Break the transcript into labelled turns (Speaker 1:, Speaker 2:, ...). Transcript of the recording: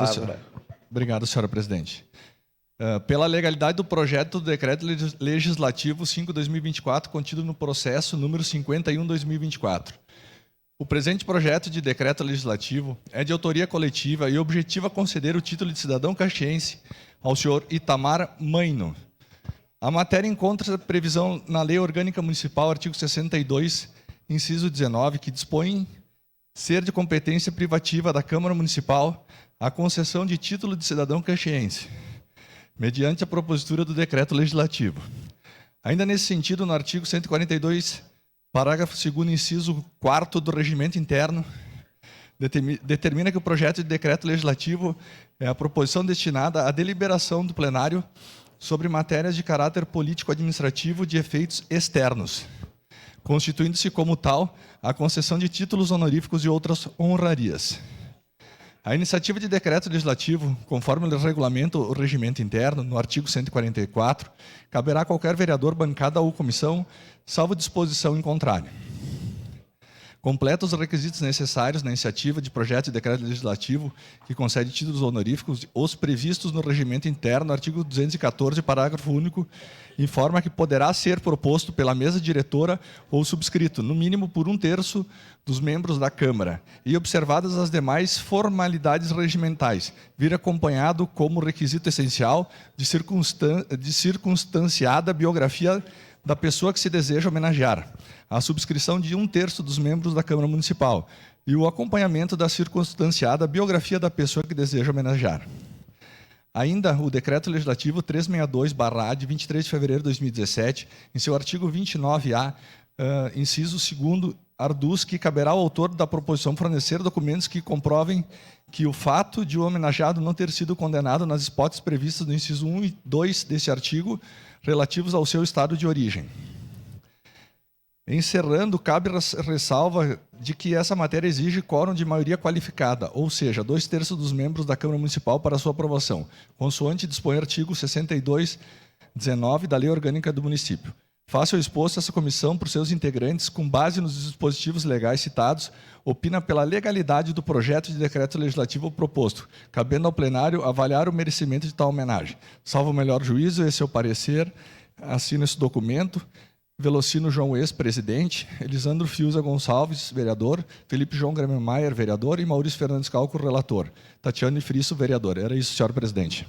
Speaker 1: Senhora. Obrigado, senhora presidente. Pela legalidade do projeto do Decreto Legislativo 5/2024, contido no processo número 51/2024. O presente projeto de decreto legislativo é de autoria coletiva e objetiva conceder o título de cidadão caxiense ao senhor Itamar Maino. A matéria encontra previsão na Lei Orgânica Municipal, artigo 62, inciso 19, que dispõe ser de competência privativa da Câmara Municipal a concessão de título de cidadão caxiense, mediante a propositura do decreto legislativo. Ainda nesse sentido, no artigo 142, parágrafo 2º, inciso 4º do Regimento Interno, determina que o projeto de decreto legislativo é a proposição destinada à deliberação do plenário sobre matérias de caráter político-administrativo de efeitos externos, constituindo-se como tal a concessão de títulos honoríficos e outras honrarias. A iniciativa de decreto legislativo, conforme o regulamento o regimento interno, no artigo 144, caberá a qualquer vereador, bancada ou comissão, salvo disposição em contrário. Completa os requisitos necessários na iniciativa de projeto de decreto legislativo que concede títulos honoríficos, os previstos no regimento interno, artigo 214, parágrafo único, informa que poderá ser proposto pela mesa diretora ou subscrito, no mínimo por 1/3 dos membros da Câmara, e observadas as demais formalidades regimentais, vir acompanhado como requisito essencial de circunstanciada biografia da pessoa que se deseja homenagear, a subscrição de 1/3 dos membros da Câmara Municipal e o acompanhamento da circunstanciada biografia da pessoa que deseja homenagear. Ainda o Decreto Legislativo 362/A, de 23 de fevereiro de 2017, em seu artigo 29A, inciso 2º, arduz que caberá ao autor da proposição fornecer documentos que comprovem que o fato de o homenageado não ter sido condenado nas hipóteses previstas no inciso 1 e 2 deste artigo, relativos ao seu estado de origem. Encerrando, cabe ressalva de que essa matéria exige quórum de maioria qualificada, ou seja, 2/3 dos membros da Câmara Municipal para sua aprovação, consoante dispõe o artigo 62/19 da Lei Orgânica do Município. Face ao exposto, essa comissão, por seus integrantes, com base nos dispositivos legais citados, opina pela legalidade do projeto de decreto legislativo proposto, cabendo ao plenário avaliar o merecimento de tal homenagem. Salvo o melhor juízo, esse é o parecer, assino esse documento. Velocino João Ex, presidente, Elisandro Fiuza Gonçalves, vereador, Felipe João Gramenmaier, vereador, e Maurício Fernandes Calco, relator. Tatiane Frisso, vereador. Era isso, senhor presidente.